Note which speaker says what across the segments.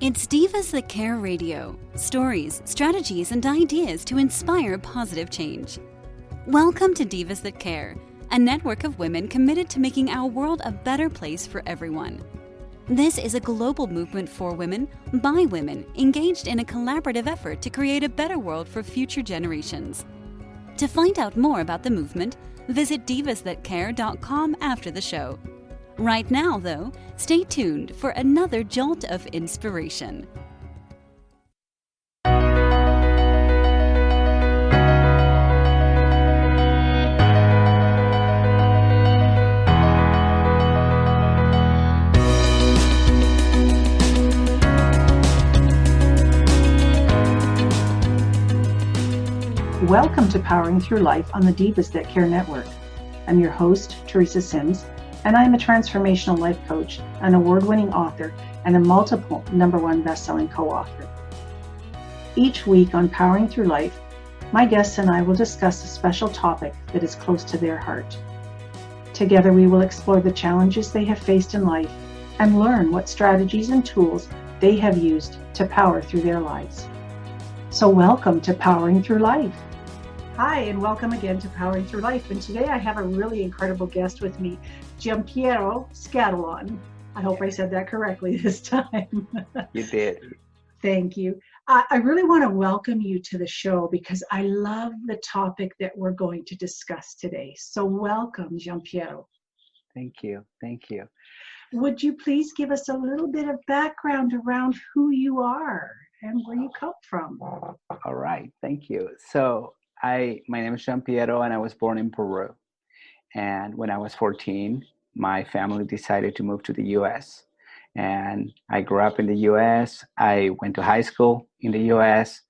Speaker 1: It's Divas That Care Radio. Stories, strategies, and ideas to inspire positive change. Welcome to Divas That Care, a network of women committed to making our world a better place for everyone. This is a global movement for women, by women, engaged in a collaborative effort to create a better world for future generations. To find out more about the movement, visit divasthatcare.com after the show. Right now, though, stay tuned for another jolt of inspiration.
Speaker 2: Welcome to Powering Through Life on the Divas That Care Network. I'm your host, Teresa Sims, and I'm a transformational life coach, an award-winning author, and a multiple #1 best-selling co-author. Each week on Powering Through Life, my guests and I will discuss a special topic that is close to their heart. Together we will explore the challenges they have faced in life and learn what strategies and tools they have used to power through their lives. So welcome to Powering Through Life. Hi, and welcome again to Powering Through Life. And today I have a really incredible guest with me, Giampiero Scatolon. I hope I said that correctly this time.
Speaker 3: You did.
Speaker 2: Thank you. I really want to welcome you to the show because I love the topic that we're going to discuss today. So welcome, Giampiero.
Speaker 3: Thank you. Thank you.
Speaker 2: Would you please give us a little bit of background around who you are and where you come from?
Speaker 3: All right. Thank you. So my name is Giampiero, and I was born in Peru. And when I was 14, my family decided to move to the U.S. And I grew up in the U.S. I went to high school in the U.S.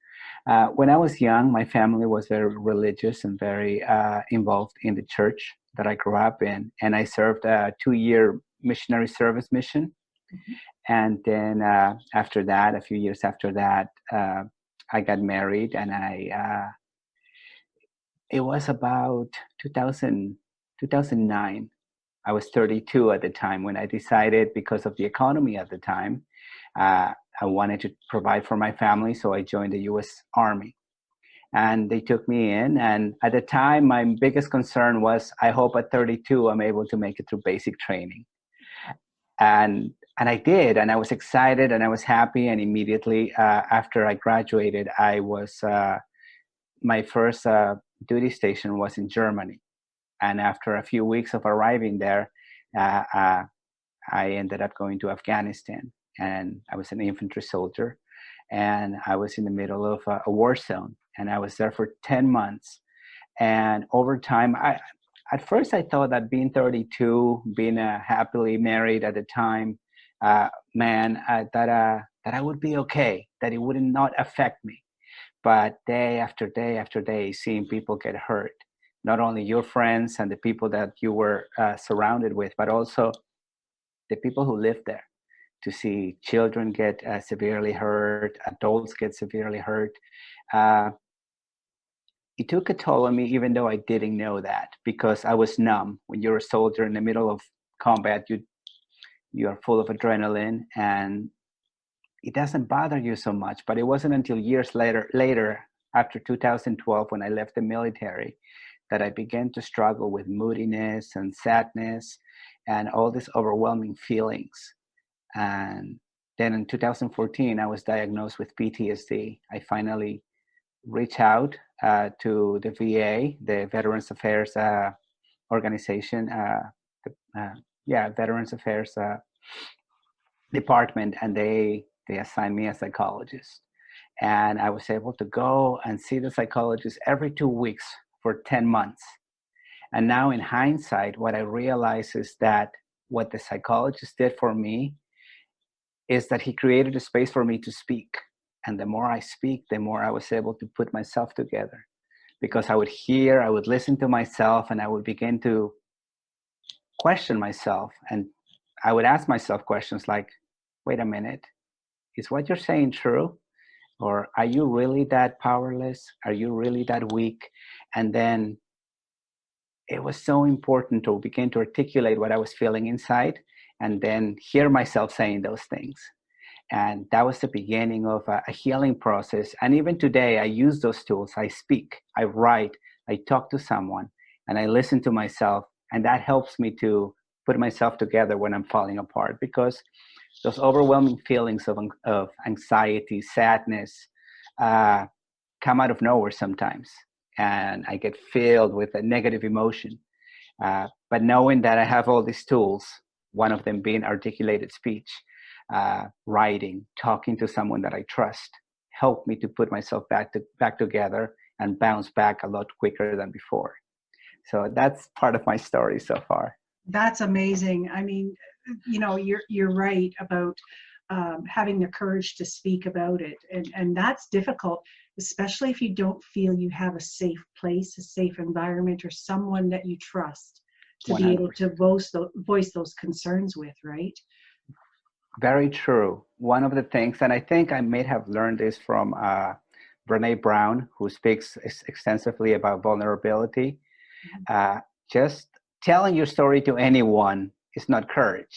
Speaker 3: When I was young, my family was very religious and very involved in the church that I grew up in. And I served a 2-year missionary service mission. Mm-hmm. And then after that, a few years after that, I got married, and it was about 2009. I was 32 at the time when I decided, because of the economy at the time, I wanted to provide for my family, so I joined the U.S. Army. And they took me in, and at the time, my biggest concern was, I hope at 32 I'm able to make it through basic training. And I did, and I was excited, and I was happy, and immediately after I graduated, my first duty station was in Germany. And after a few weeks of arriving there, I ended up going to Afghanistan. And I was an infantry soldier, and I was in the middle of a war zone. And I was there for 10 months. And over time, at first I thought that being 32, being happily married at the time, that I would be okay, that it would not affect me. But day after day after day, seeing people get hurt, not only your friends and the people that you were surrounded with, but also the people who live there, to see children get severely hurt, adults get severely hurt. It took a toll on me, even though I didn't know that, because I was numb. When you're a soldier in the middle of combat, you are full of adrenaline, and it doesn't bother you so much. But it wasn't until years later, after 2012, when I left the military, that I began to struggle with moodiness and sadness and all these overwhelming feelings. And then in 2014, I was diagnosed with PTSD. I finally reached out to the VA, the Veterans Affairs organization, Veterans Affairs department, and they assigned me a psychologist. And I was able to go and see the psychologist every 2 weeks for 10 months. And now in hindsight, what I realize is that what the psychologist did for me is that he created a space for me to speak. And the more I speak, the more I was able to put myself together. Because I would listen to myself, and I would begin to question myself. And I would ask myself questions like, wait a minute, is what you're saying true? Or are you really that powerless? Are you really that weak? And then it was so important to begin to articulate what I was feeling inside, and then hear myself saying those things. And that was the beginning of a healing process. And even today, I use those tools. I speak, I write, I talk to someone, and I listen to myself. And that helps me to put myself together when I'm falling apart, because those overwhelming feelings of anxiety, sadness, come out of nowhere sometimes. And I get filled with a negative emotion. But knowing that I have all these tools, one of them being articulated speech, writing, talking to someone that I trust, helped me to put myself back together and bounce back a lot quicker than before. So that's part of my story so far.
Speaker 2: That's amazing. I mean, you know, you're right about having the courage to speak about it, and that's difficult, especially if you don't feel you have a safe place, a safe environment, or someone that you trust to 100%. Be able to voice those concerns with, right?
Speaker 3: Very true. One of the things, and I think I may have learned this from Brene Brown, who speaks extensively about vulnerability. Just telling your story to anyone is not courage.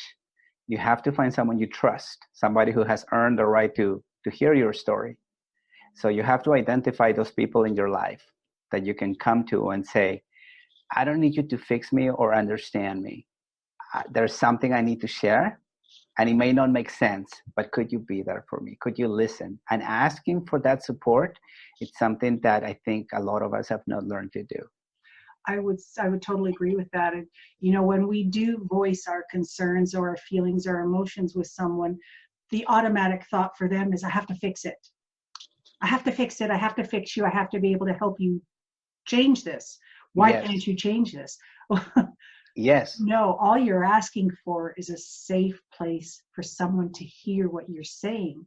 Speaker 3: You have to find someone you trust, somebody who has earned the right to hear your story. So you have to identify those people in your life that you can come to and say, I don't need you to fix me or understand me. There's something I need to share, and it may not make sense, but could you be there for me? Could you listen? And asking for that support, it's something that I think a lot of us have not learned to do.
Speaker 2: I would totally agree with that. And, you know, when we do voice our concerns or our feelings or emotions with someone, the automatic thought for them is, I have to fix it. I have to fix it. I have to fix you. I have to be able to help you change this. Why can't you change this?
Speaker 3: Yes.
Speaker 2: No, all you're asking for is a safe place for someone to hear what you're saying.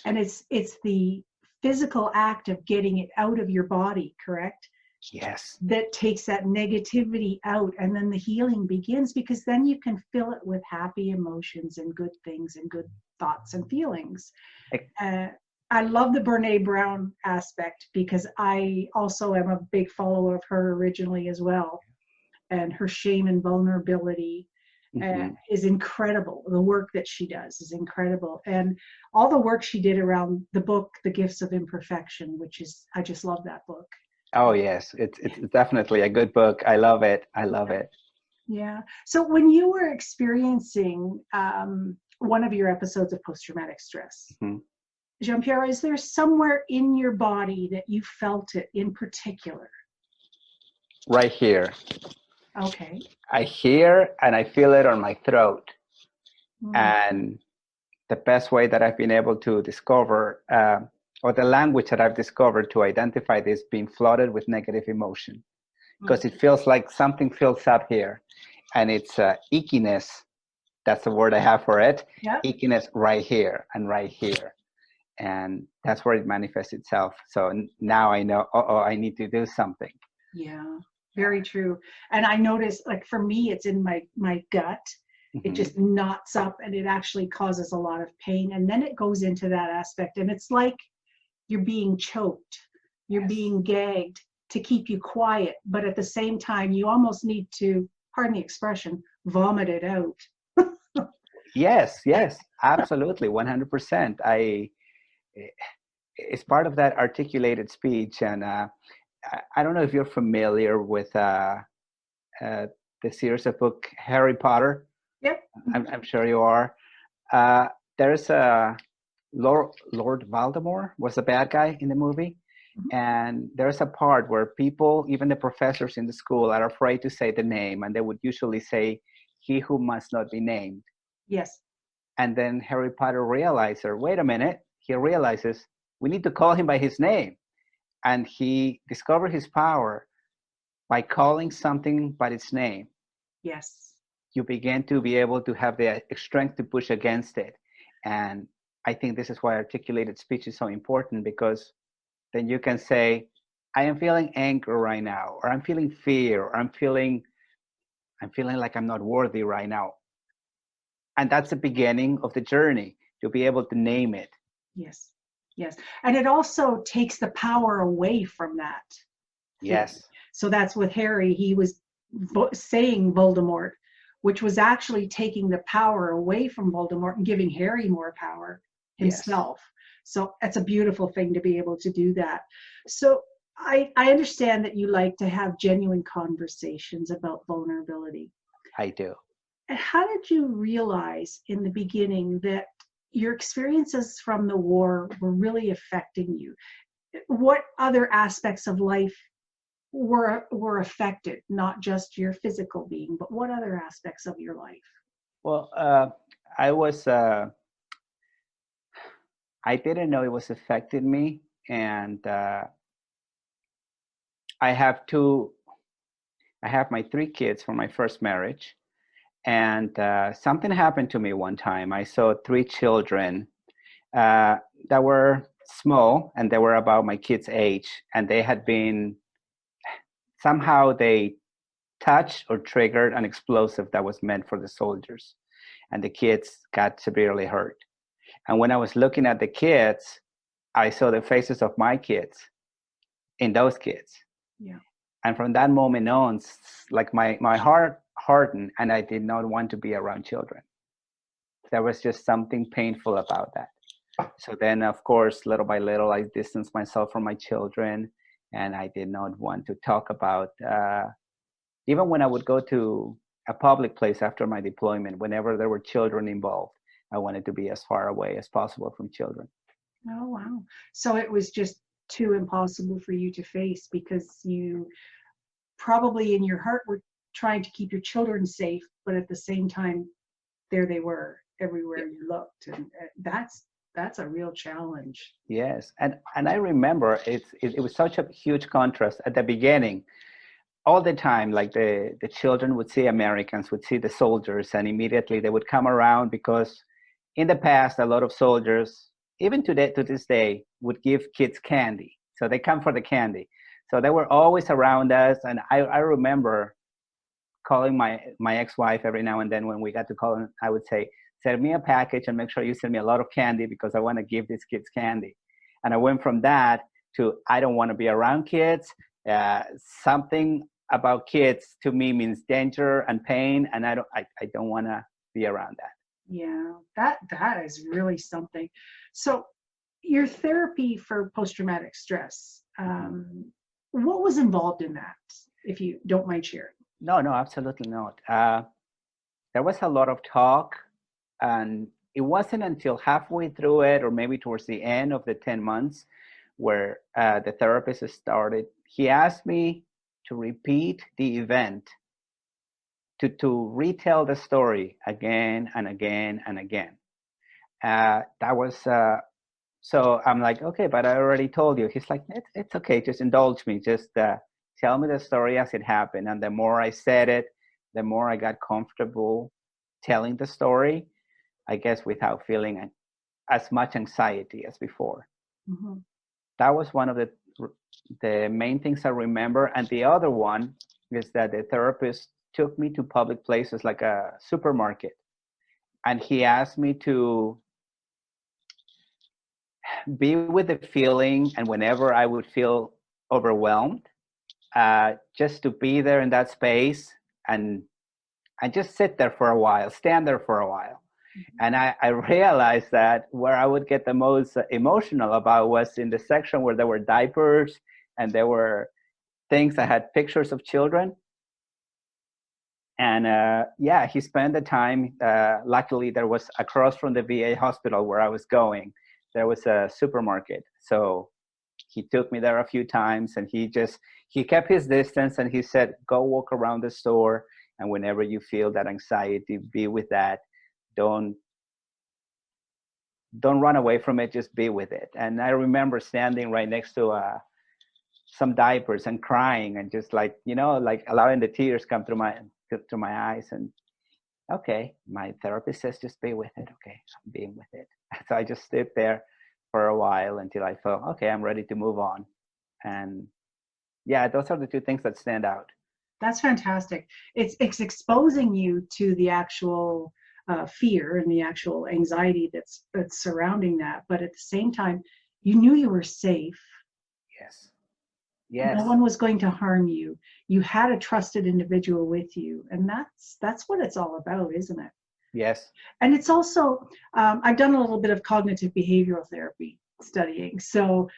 Speaker 2: And it's the physical act of getting it out of your body, correct?
Speaker 3: Yes.
Speaker 2: That takes that negativity out, and then the healing begins, because then you can fill it with happy emotions and good things and good thoughts and feelings. I love the Brene Brown aspect, because I also am a big follower of her originally as well. And her shame and vulnerability is incredible. The work that she does is incredible. And all the work she did around the book, The Gifts of Imperfection, which is, I just love that book.
Speaker 3: Oh, yes. It's definitely a good book. I love it. I love it.
Speaker 2: Yeah. So when you were experiencing one of your episodes of post-traumatic stress, Jean-Pierre, is there somewhere in your body that you felt it in particular?
Speaker 3: Right here.
Speaker 2: Okay.
Speaker 3: I hear and I feel it on my throat. And the best way that I've been able to discover, or the language that I've discovered to identify this, being flooded with negative emotion, because it feels like something fills up here, and it's ickiness. That's the word I have for it.
Speaker 2: Yep.
Speaker 3: Ickiness right here and right here. And that's where it manifests itself. So now I know, I need to do something.
Speaker 2: Yeah, very true. And I notice, like, for me, it's in my gut. It just knots up, and it actually causes a lot of pain. And then it goes into that aspect, and it's like you're being choked, you're being gagged to keep you quiet. But at the same time, you almost need to, pardon the expression, vomit it out.
Speaker 3: Yes, absolutely, 100%. It's part of that articulated speech. And I don't know if you're familiar with the series of book Harry Potter.
Speaker 2: Yep.
Speaker 3: I'm sure you are. There's a Lord Voldemort was the bad guy in the movie. And there's a part where people, even the professors in the school, are afraid to say the name, and they would usually say, "He who must not be named."
Speaker 2: Yes.
Speaker 3: And then Harry Potter realizes, wait a minute, he realizes we need to call him by his name. And he discovered his power by calling something by its name.
Speaker 2: Yes.
Speaker 3: You begin to be able to have the strength to push against it. And I think this is why articulated speech is so important, because then you can say, I am feeling anger right now, or I'm feeling fear, or I'm feeling like I'm not worthy right now. And that's the beginning of the journey, to be able to name it.
Speaker 2: Yes. Yes. And it also takes the power away from that.
Speaker 3: Yes.
Speaker 2: So that's with Harry. He was saying Voldemort, which was actually taking the power away from Voldemort and giving Harry more power.
Speaker 3: Yes,
Speaker 2: himself. So it's a beautiful thing to be able to do that. So I understand that you like to have genuine conversations about vulnerability.
Speaker 3: I do.
Speaker 2: And how did you realize in the beginning that your experiences from the war were really affecting you? What other aspects of life were affected, not just your physical being, but what other aspects of your life?
Speaker 3: Well, I was, I didn't know it was affecting me. And I have two, I have my three kids from my first marriage. And something happened to me one time. I saw three children uh, that were small, and they were about my kids' age. And they had been, somehow they touched or triggered an explosive that was meant for the soldiers. And the kids got severely hurt. And when I was looking at the kids, I saw the faces of my kids in those kids.
Speaker 2: Yeah.
Speaker 3: And from that moment on, like my heart hardened, and I did not want to be around children. There was just something painful about that. So then, of course, little by little, I distanced myself from my children, and I did not want to talk about, even when I would go to a public place after my deployment, whenever there were children involved, I wanted to be as far away as possible from children.
Speaker 2: Oh, wow. So it was just too impossible for you to face because you probably in your heart were trying to keep your children safe, but at the same time, there they were everywhere you looked. And that's a real challenge.
Speaker 3: Yes, and I remember it was such a huge contrast at the beginning. All the time, like the children would see Americans, would see the soldiers, and immediately they would come around because in the past, a lot of soldiers, even today to this day, would give kids candy. So they come for the candy. So they were always around us, and I remember calling my ex-wife every now and then when we got to call, and I would say, send me a package and make sure you send me a lot of candy because I want to give these kids candy. And I went from that to I don't want to be around kids. Something about kids to me means danger and pain, and I don't want to be around that.
Speaker 2: Yeah, that is really something. So your therapy for post-traumatic stress, what was involved in that, if you don't mind sharing?
Speaker 3: No, absolutely not. There was a lot of talk, and it wasn't until halfway through it, or maybe towards the end of the 10 months, where the therapist started. He asked me to repeat the event, to retell the story again and again and again. That was, so I'm like, okay, but I already told you. He's like, it's okay, just indulge me, just tell me the story as it happened. And the more I said it, the more I got comfortable telling the story, I guess without feeling as much anxiety as before.
Speaker 2: Mm-hmm.
Speaker 3: That was one of the main things I remember. And the other one is that the therapist took me to public places like a supermarket. And he asked me to be with the feeling, and whenever I would feel overwhelmed, just to be there in that space and just sit there for a while, stand there for a while. And I realized that where I would get the most emotional about was in the section where there were diapers and there were things that had pictures of children. And yeah, he spent the time. Luckily, there was across from the VA hospital where I was going, there was a supermarket. So he took me there a few times, and he kept his distance, and he said, go walk around the store. And whenever you feel that anxiety, be with that. Don't run away from it, just be with it. And I remember standing right next to some diapers and crying and just like allowing the tears come through my eyes. And okay, my therapist says just be with it. Okay, I'm being with it. So I just stood there for a while until I felt okay, I'm ready to move on. And yeah, those are the two things that stand out.
Speaker 2: That's fantastic. It's exposing you to the actual fear and the actual anxiety that's surrounding that. But at the same time, you knew you were safe.
Speaker 3: Yes.
Speaker 2: No one was going to harm you. You had a trusted individual with you, and that's what it's all about, isn't it?
Speaker 3: Yes.
Speaker 2: And it's also, I've done a little bit of cognitive behavioral therapy studying. So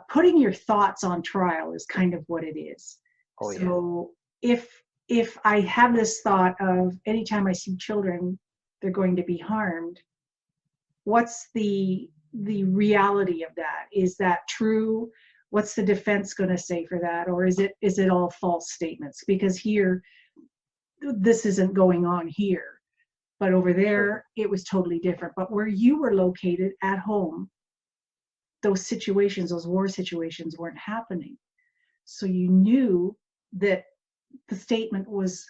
Speaker 2: putting your thoughts on trial is kind of what it is.
Speaker 3: Oh, yeah.
Speaker 2: So if I have this thought of anytime I see children, they're going to be harmed, what's the reality of that? Is that true? What's the defense going to say for that? Or is it all false statements? Because here, this isn't going on here. But over there, it was totally different. But where you were located at home, those situations, those war situations weren't happening. So you knew that the statement was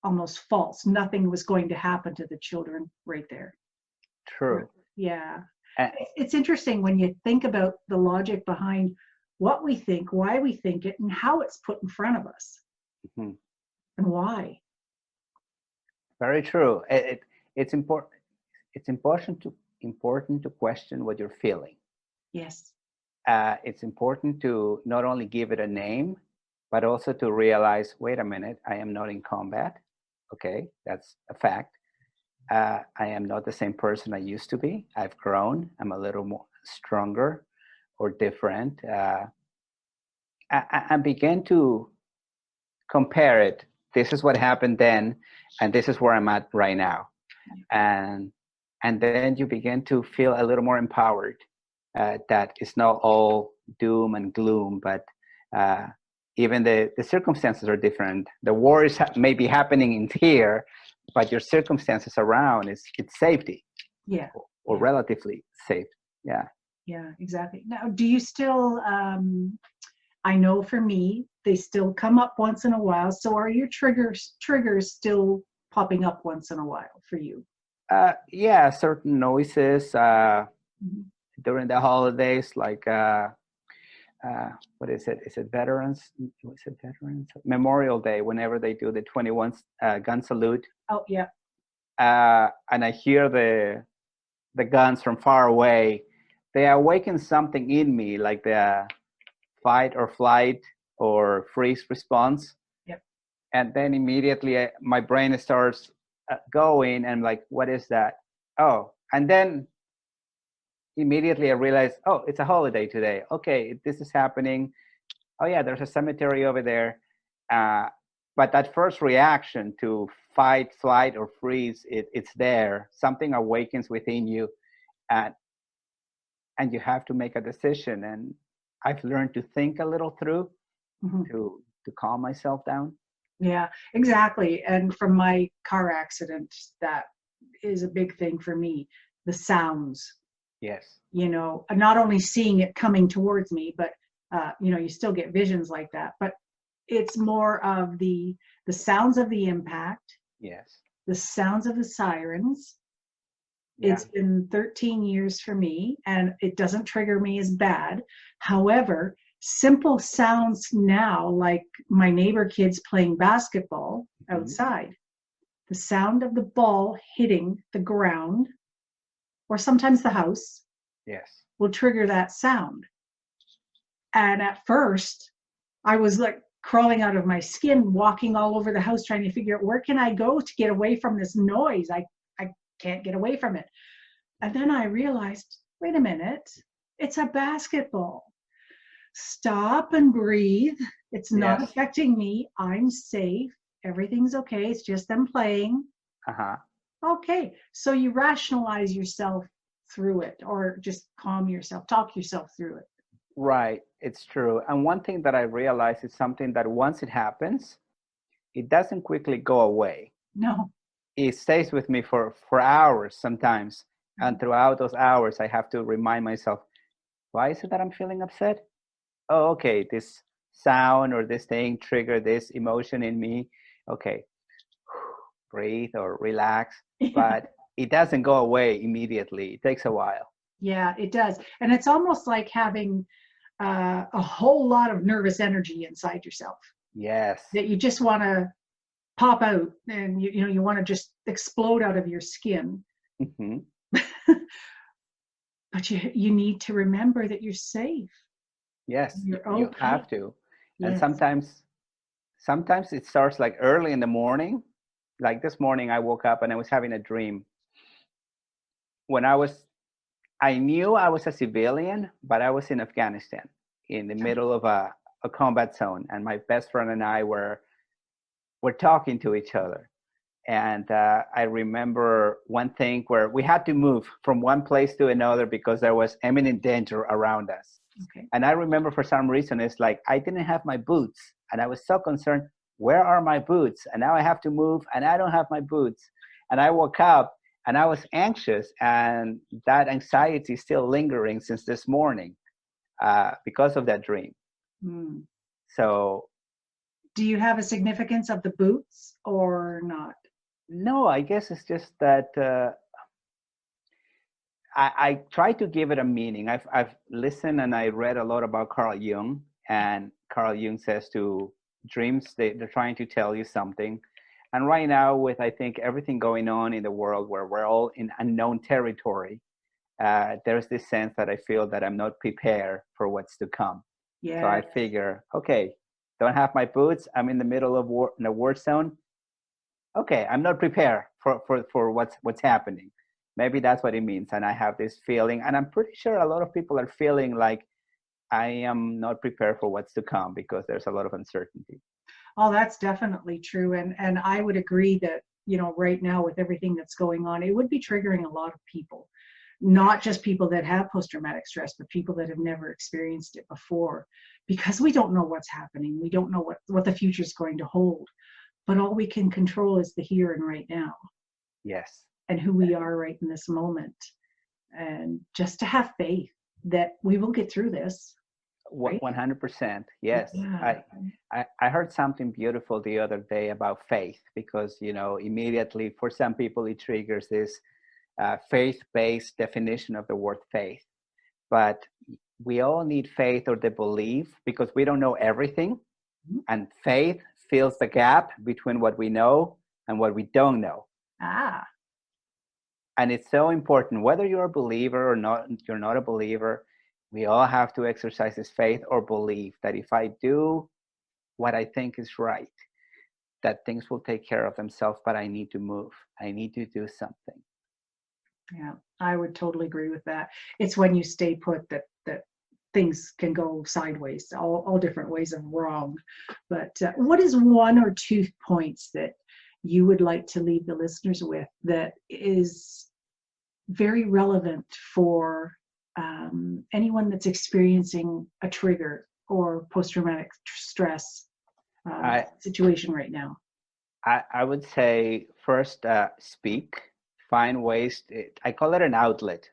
Speaker 2: almost false. Nothing was going to happen to the children right there.
Speaker 3: True.
Speaker 2: Yeah.
Speaker 3: Uh,
Speaker 2: It's interesting when you think about the logic behind what we think, why we think it, and how it's put in front of us.
Speaker 3: mm-hmm.
Speaker 2: And why.
Speaker 3: Very true. It's important. It's important to question what you're feeling.
Speaker 2: Yes.
Speaker 3: It's important to not only give it a name, but also to realize, wait a minute, I am not in combat. Okay, that's a fact. I am not the same person I used to be. I've grown. I'm a little more stronger or different. I began to compare it. This is what happened then, and this is where I'm at right now. And then you begin to feel a little more empowered. That it's not all doom and gloom, but even the circumstances are different. The war is maybe happening in here, but your circumstances around it's safety.
Speaker 2: Yeah.
Speaker 3: Or relatively safe. Yeah.
Speaker 2: Yeah, exactly. Now, do you still, I know for me, they still come up once in a while. So are your triggers still popping up once in a while for you?
Speaker 3: Yeah, certain noises during the holidays, like what is it? Is it Veterans? Was it Veterans Memorial Day? Whenever they do the 21 gun salute.
Speaker 2: Oh yeah.
Speaker 3: And I hear the guns from far away. They awaken something in me, like the fight or flight or freeze response.
Speaker 2: Yep.
Speaker 3: And then immediately my brain starts going, and I'm like, what is that? Oh, and then immediately I realize, oh, it's a holiday today. Okay, this is happening. Oh yeah, there's a cemetery over there. But that first reaction to fight, flight, or freeze, it's there. Something awakens within you, and you have to make a decision. And I've learned to think a little through to calm myself down.
Speaker 2: Yeah, exactly. And from my car accident, that is a big thing for me. The sounds.
Speaker 3: Yes.
Speaker 2: You know, not only seeing it coming towards me, but you know, you still get visions like that. But it's more of the sounds of the impact.
Speaker 3: Yes.
Speaker 2: The sounds of the sirens.
Speaker 3: Yeah.
Speaker 2: It's been 13 years for me, and it doesn't trigger me as bad. However, simple sounds now, like my neighbor kids playing basketball outside, the sound of the ball hitting the ground, or sometimes the house,
Speaker 3: yes,
Speaker 2: will trigger that sound. And at first, I was like crawling out of my skin, walking all over the house, trying to figure out where can I go to get away from this noise. I can't get away from it. And then I realized, wait a minute, it's a basketball. Stop and breathe. It's not affecting me. I'm safe. Everything's okay. It's just them playing. Okay. So you rationalize yourself through it, or just calm yourself, talk yourself through it.
Speaker 3: Right. It's true. And one thing that I realized is something that once it happens, it doesn't quickly go away.
Speaker 2: No.
Speaker 3: It stays with me for hours sometimes. And throughout those hours, I have to remind myself, why is it that I'm feeling upset? Oh, okay, this sound or this thing triggered this emotion in me. Okay, breathe or relax. But it doesn't go away immediately. It takes a while.
Speaker 2: Yeah, it does. And it's almost like having a whole lot of nervous energy inside yourself.
Speaker 3: Yes.
Speaker 2: That you just want to pop out, and you want to just explode out of your skin. But you need to remember that you're safe.
Speaker 3: Yes,
Speaker 2: you're okay.
Speaker 3: You have to.
Speaker 2: Yes.
Speaker 3: And sometimes it starts like early in the morning, like this morning, I woke up and I was having a dream. When I knew I was a civilian, but I was in Afghanistan in the middle of a combat zone, and my best friend and I were talking to each other. And I remember one thing where we had to move from one place to another because there was imminent danger around us.
Speaker 2: Okay.
Speaker 3: And I remember for some reason, it's like I didn't have my boots. And I was so concerned, where are my boots? And now I have to move and I don't have my boots. And I woke up and I was anxious. And that anxiety is still lingering since this morning because of that dream.
Speaker 2: Mm.
Speaker 3: So.
Speaker 2: Do you have a significance of the boots or not?
Speaker 3: No, I guess it's just that I try to give it a meaning. I've listened and I read a lot about Carl Jung, and Carl Jung says to dreams, they're trying to tell you something. And right now, with I think everything going on in the world where we're all in unknown territory, there's this sense that I feel that I'm not prepared for what's to come.
Speaker 2: Yeah.
Speaker 3: So I figure, okay, don't have my boots. I'm in the middle of war, in a war zone. Okay, I'm not prepared for what's happening. Maybe that's what it means. And I have this feeling, and I'm pretty sure a lot of people are feeling like I am not prepared for what's to come because there's a lot of uncertainty.
Speaker 2: Oh, that's definitely true. And I would agree that, right now with everything that's going on, it would be triggering a lot of people, not just people that have post-traumatic stress, but people that have never experienced it before, because we don't know what's happening. We don't know what the future is going to hold. But all we can control is the here and right now.
Speaker 3: Yes.
Speaker 2: And who we are right in this moment. And just to have faith that we will get through this. Right?
Speaker 3: 100%. Yes.
Speaker 2: Yeah.
Speaker 3: I heard something beautiful the other day about faith because, immediately for some people it triggers this faith-based definition of the word faith. But we all need faith or the belief because we don't know everything. Mm-hmm. And faith fills the gap between what we know and what we don't know. And it's so important, whether you're a believer or not, you're not a believer, we all have to exercise this faith or belief that if I do what I think is right, that things will take care of themselves, but I need to move. I need to do something.
Speaker 2: Yeah, I would totally agree with that. It's when you stay put that things can go sideways, all different ways of wrong. But what is one or two points that you would like to leave the listeners with that is very relevant for anyone that's experiencing a trigger or post-traumatic stress situation right now?
Speaker 3: I would say first, speak, find ways. I call it an outlet.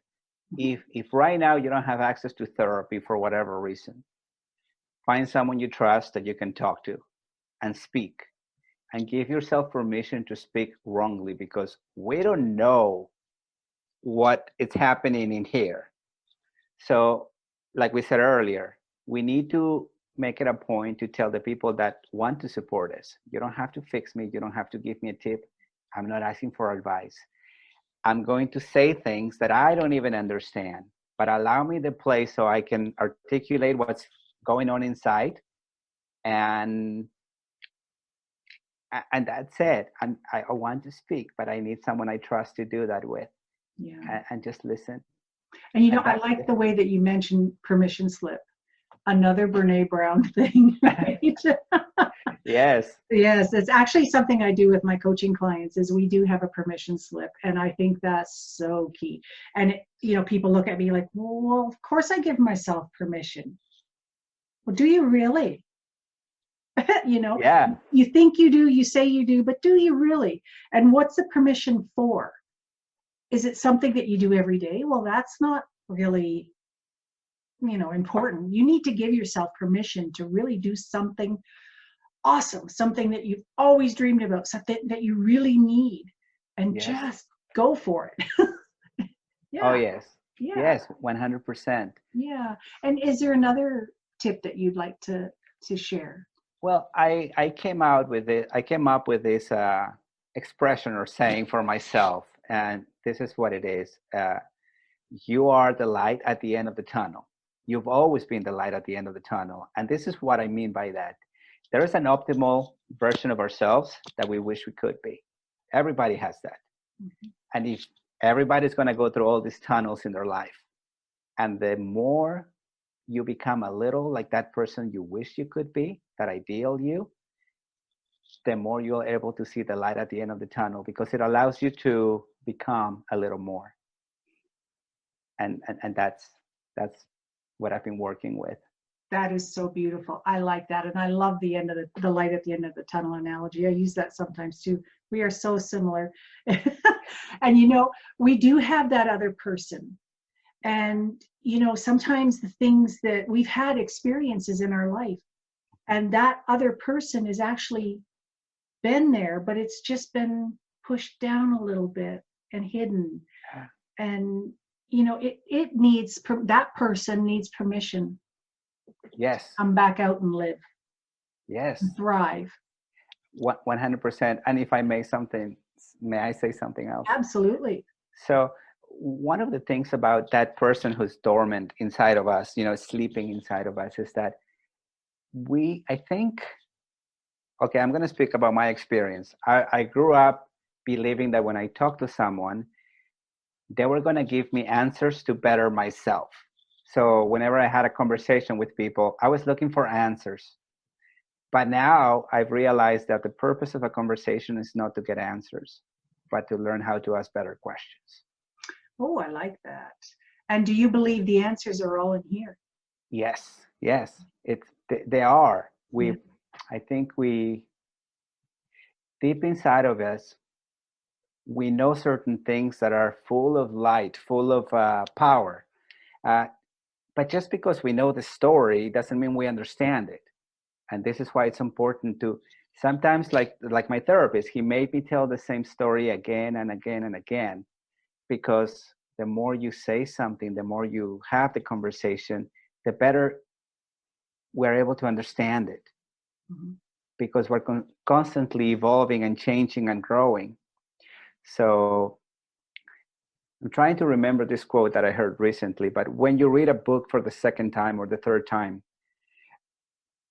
Speaker 3: If right now you don't have access to therapy for whatever reason, find someone you trust that you can talk to and speak, and give yourself permission to speak wrongly because we don't know what is happening in here. So like we said earlier, we need to make it a point to tell the people that want to support us. You don't have to fix me. You don't have to give me a tip. I'm not asking for advice. I'm going to say things that I don't even understand, but allow me the place so I can articulate what's going on inside. And that's it. I want to speak, but I need someone I trust to do that with. Yeah. And just listen.
Speaker 2: And I like the way that you mentioned permission slip. Another Brene Brown thing, right?
Speaker 3: Yes.
Speaker 2: Yes, it's actually something I do with my coaching clients is we do have a permission slip. And I think that's so key. And, people look at me like, well, of course I give myself permission. Well, do you really?
Speaker 3: Yeah.
Speaker 2: You think you do, you say you do, but do you really? And what's the permission for? Is it something that you do every day? Well, that's not really, important. You need to give yourself permission to really do something awesome, something that you've always dreamed about, something that you really need, and just go for it.
Speaker 3: Yeah. Oh, yes. Yeah. Yes, 100%.
Speaker 2: Yeah. And is there another tip that you'd like to share?
Speaker 3: Well, I came up with this expression or saying for myself, and this is what it is. You are the light at the end of the tunnel. You've always been the light at the end of the tunnel. And this is what I mean by that. There is an optimal version of ourselves that we wish we could be. Everybody has that.
Speaker 2: Mm-hmm.
Speaker 3: And if everybody's going to go through all these tunnels in their life, and the more you become a little like that person you wish you could be, that ideal you, the more you're able to see the light at the end of the tunnel, because it allows you to become a little more. And that's what I've been working with.
Speaker 2: That is so beautiful. I like that. And I love the end of the light at the end of the tunnel analogy. I use that sometimes too. We are so similar. And, you know, we do have that other person. And, you know, sometimes the things that we've had experiences in our life, and that other person has actually been there, but it's just been pushed down a little bit and hidden. And, you know, it needs, that person needs permission.
Speaker 3: Yes.
Speaker 2: Come back out and live.
Speaker 3: Yes.
Speaker 2: And thrive.
Speaker 3: 100%. And if I may I say something else?
Speaker 2: Absolutely.
Speaker 3: So one of the things about that person who's dormant inside of us, you know, sleeping inside of us, is that I think, okay, I'm going to speak about my experience. I grew up believing that when I talk to someone, they were going to give me answers to better myself. So whenever I had a conversation with people, I was looking for answers. But now I've realized that the purpose of a conversation is not to get answers, but to learn how to ask better questions.
Speaker 2: Oh, I like that. And do you believe the answers are all in here?
Speaker 3: Yes. They are.
Speaker 2: Yeah.
Speaker 3: I think deep inside of us, we know certain things that are full of light, full of power. But just because we know the story doesn't mean we understand it. And this is why it's important to sometimes, like my therapist, he made me tell the same story again and again and again, because the more you say something, the more you have the conversation, the better we're able to understand it. Mm-hmm. Because we're constantly evolving and changing and growing. So I'm trying to remember this quote that I heard recently, but when you read a book for the second time or the third time,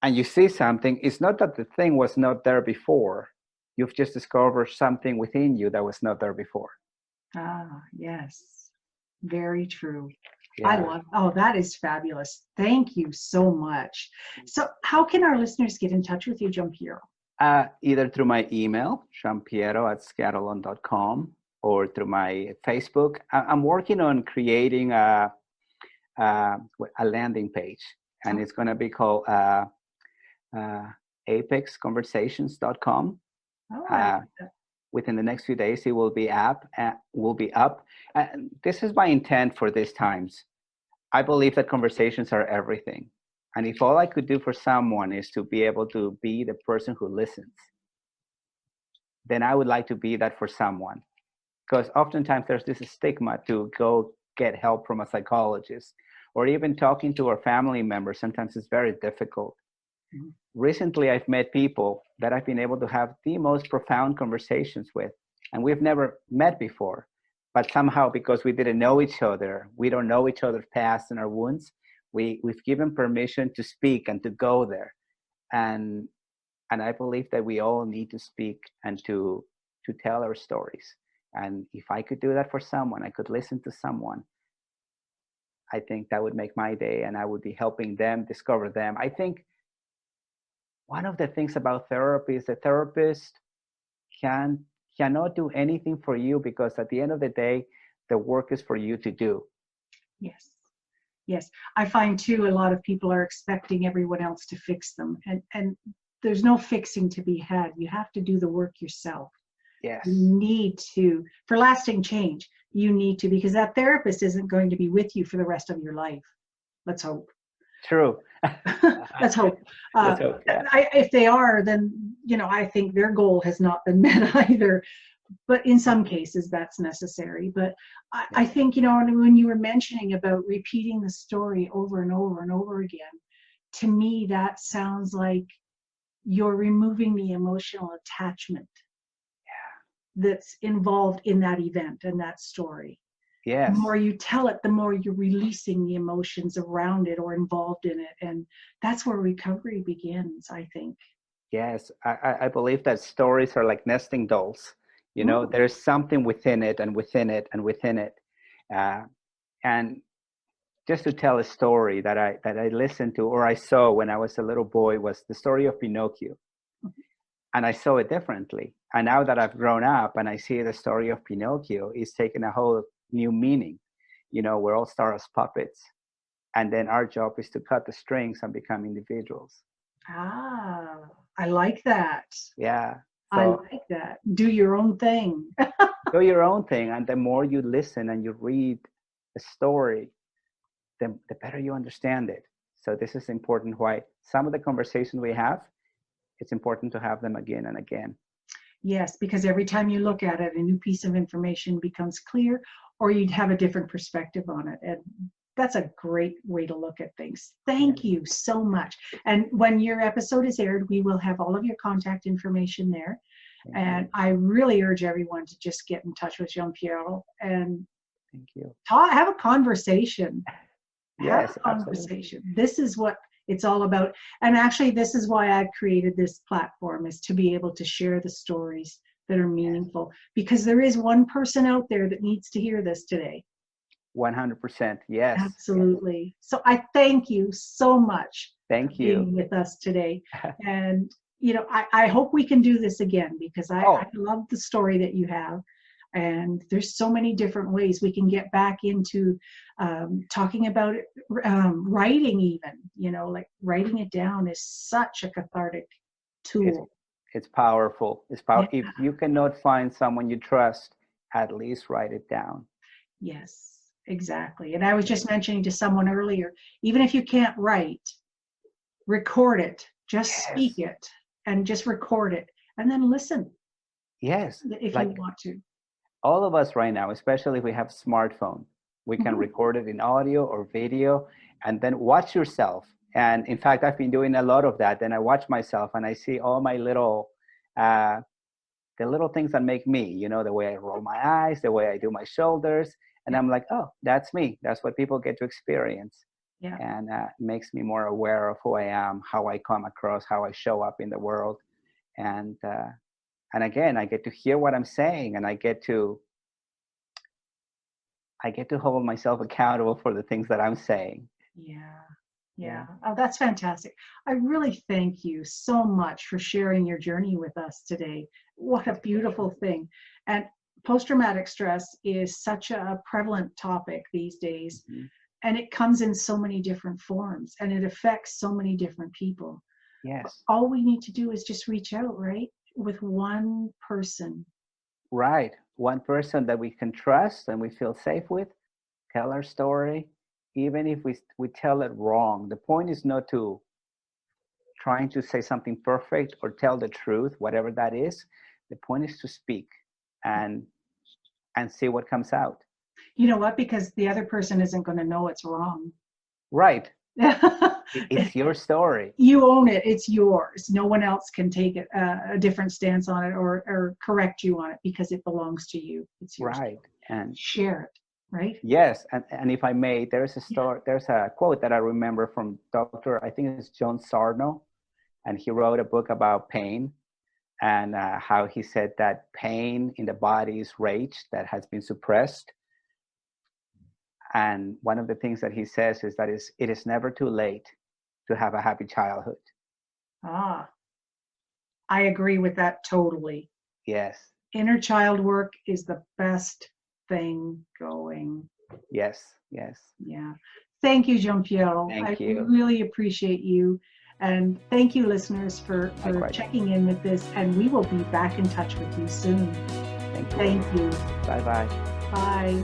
Speaker 3: and you see something, it's not that the thing was not there before. You've just discovered something within you that was not there before.
Speaker 2: Ah, yes. Very true.
Speaker 3: Yeah.
Speaker 2: That is fabulous. Thank you so much. So how can our listeners get in touch with you, Giampiero?
Speaker 3: Either through my email, giampiero@scatolon.com, or through my Facebook. I'm working on creating a landing page, and it's going to be called apexconversations.com. Within the next few days, it will be up. And this is my intent for these times. I believe that conversations are everything. And if all I could do for someone is to be able to be the person who listens, then I would like to be that for someone. Because oftentimes there's this stigma to go get help from a psychologist, or even talking to our family members. Sometimes it's very difficult. Mm-hmm. Recently, I've met people that I've been able to have the most profound conversations with, and we've never met before. But somehow, because we didn't know each other, we don't know each other's past and our wounds, we've given permission to speak and to go there. And I believe that we all need to speak and to tell our stories. And if I could do that for someone, I could listen to someone, I think that would make my day, and I would be helping them discover them. I think one of the things about therapy is the therapist cannot do anything for you, because at the end of the day, the work is for you to do.
Speaker 2: Yes. I find too, a lot of people are expecting everyone else to fix them, and there's no fixing to be had. You have to do the work yourself.
Speaker 3: Yes.
Speaker 2: You need to, for lasting change, you need to, because that therapist isn't going to be with you for the rest of your life. Let's hope.
Speaker 3: True.
Speaker 2: Let's hope.
Speaker 3: Let's hope, yeah.
Speaker 2: If they are, then, I think their goal has not been met either. But in some cases, that's necessary. But I think, when you were mentioning about repeating the story over and over and over again, to me, that sounds like you're removing the emotional attachment that's involved in that event and that story.
Speaker 3: Yes.
Speaker 2: The more you tell it, the more you're releasing the emotions around it or involved in it. And that's where recovery begins, I think.
Speaker 3: Yes. I believe that stories are like nesting dolls. You know, there's something within it and within it and within it. And just to tell a story that I listened to or I saw when I was a little boy was the story of Pinocchio. And I saw it differently. And now that I've grown up and I see the story of Pinocchio, it's taken a whole new meaning. You know, we're all start as puppets. And then our job is to cut the strings and become individuals.
Speaker 2: Ah, I like that.
Speaker 3: Yeah.
Speaker 2: So, I like that. Do your own thing.
Speaker 3: Do your own thing. And the more you listen and you read a story, the better you understand it. So this is important why some of the conversations we have, it's important to have them again and again.
Speaker 2: Yes, because every time you look at it, a new piece of information becomes clear, or you'd have a different perspective on it. And that's a great way to look at things. Thank you so much. And when your episode is aired, we will have all of your contact information there. And I really urge everyone to just get in touch with Jean-Pierre and
Speaker 3: thank you.
Speaker 2: Have a conversation.
Speaker 3: Yes,
Speaker 2: have a conversation. Absolutely. This is what it's all about. And actually, this is why I've created this platform, is to be able to share the stories that are meaningful, because there is one person out there that needs to hear this today.
Speaker 3: 100%. Yes.
Speaker 2: Absolutely. So I thank you so much.
Speaker 3: Thank you.
Speaker 2: For being with us today. And, you know, I hope we can do this again, because I love the story that you have. And there's so many different ways we can get back into talking about it, writing even, you know, like writing it down is such a cathartic tool.
Speaker 3: It's powerful. It's powerful.
Speaker 2: Yeah.
Speaker 3: If you cannot find someone you trust, at least write it down.
Speaker 2: Yes, exactly. And I was just mentioning to someone earlier, even if you can't write, record it, just speak it and just record it and then listen.
Speaker 3: Yes.
Speaker 2: If you want to.
Speaker 3: All of us right now, especially if we have a smartphone, we can record it in audio or video and then watch yourself. And in fact, I've been doing a lot of that. Then I watch myself and I see all my little, the little things that make me, you know, the way I roll my eyes, the way I do my shoulders. And I'm like, oh, that's me. That's what people get to experience.
Speaker 2: Yeah.
Speaker 3: And makes me more aware of who I am, how I come across, how I show up in the world. And again, I get to hear what I'm saying, and I get to hold myself accountable for the things that I'm saying.
Speaker 2: Yeah. Oh, that's fantastic. I really thank you so much for sharing your journey with us today. What a beautiful thing. And post-traumatic stress is such a prevalent topic these days. Mm-hmm. And it comes in so many different forms, and it affects so many different people.
Speaker 3: Yes.
Speaker 2: All we need to do is just reach out, right? With one person.
Speaker 3: Right. One person that we can trust and we feel safe with, tell our story. Even if we tell it wrong, the point is not to trying to say something perfect or tell the truth, whatever that is. The point is to speak and see what comes out.
Speaker 2: You know what? Because the other person isn't going to know it's wrong.
Speaker 3: Right. It's your story.
Speaker 2: You own it. It's yours. No one else can take it, a different stance on it or correct you on it, because it belongs to you. It's yours.
Speaker 3: Right. And
Speaker 2: share it. Right?
Speaker 3: Yes. And if I may, there's a story, there's a quote that I remember from Dr. I think it's John Sarno, and he wrote a book about pain and how he said that pain in the body is rage that has been suppressed. And one of the things that he says is that it is never too late to have a happy childhood.
Speaker 2: Ah, I agree with that totally.
Speaker 3: Yes.
Speaker 2: Inner child work is the best thing going.
Speaker 3: Yes.
Speaker 2: Yeah. Thank you, Jean-Pierre.
Speaker 3: Thank you.
Speaker 2: I really appreciate you. And thank you, listeners, for checking in with this. And we will be back in touch with you soon. Thank you.
Speaker 3: Bye-bye.
Speaker 2: Bye.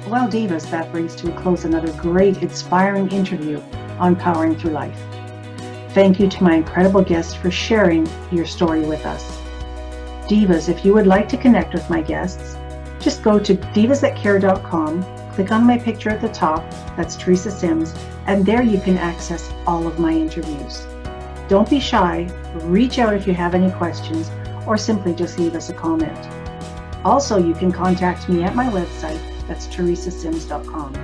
Speaker 2: Well, Divas, that brings to a close another great, inspiring interview on Powering Through Life. Thank you to my incredible guests for sharing your story with us. Divas, if you would like to connect with my guests, just go to divasthatcare.com, click on my picture at the top, that's Teresa Sims, and there you can access all of my interviews. Don't be shy, reach out if you have any questions, or simply just leave us a comment. Also, you can contact me at my website, that's teresasims.com.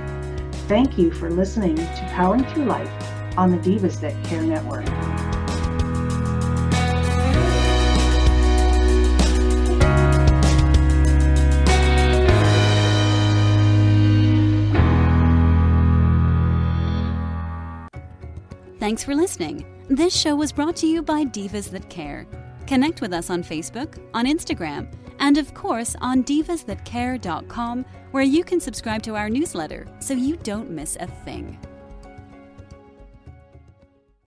Speaker 2: Thank you for listening to Powering Through Life on the Divas That Care Network.
Speaker 1: Thanks for listening. This show was brought to you by Divas That Care. Connect with us on Facebook, on Instagram, and of course on divasthatcare.com, where you can subscribe to our newsletter so you don't miss a thing.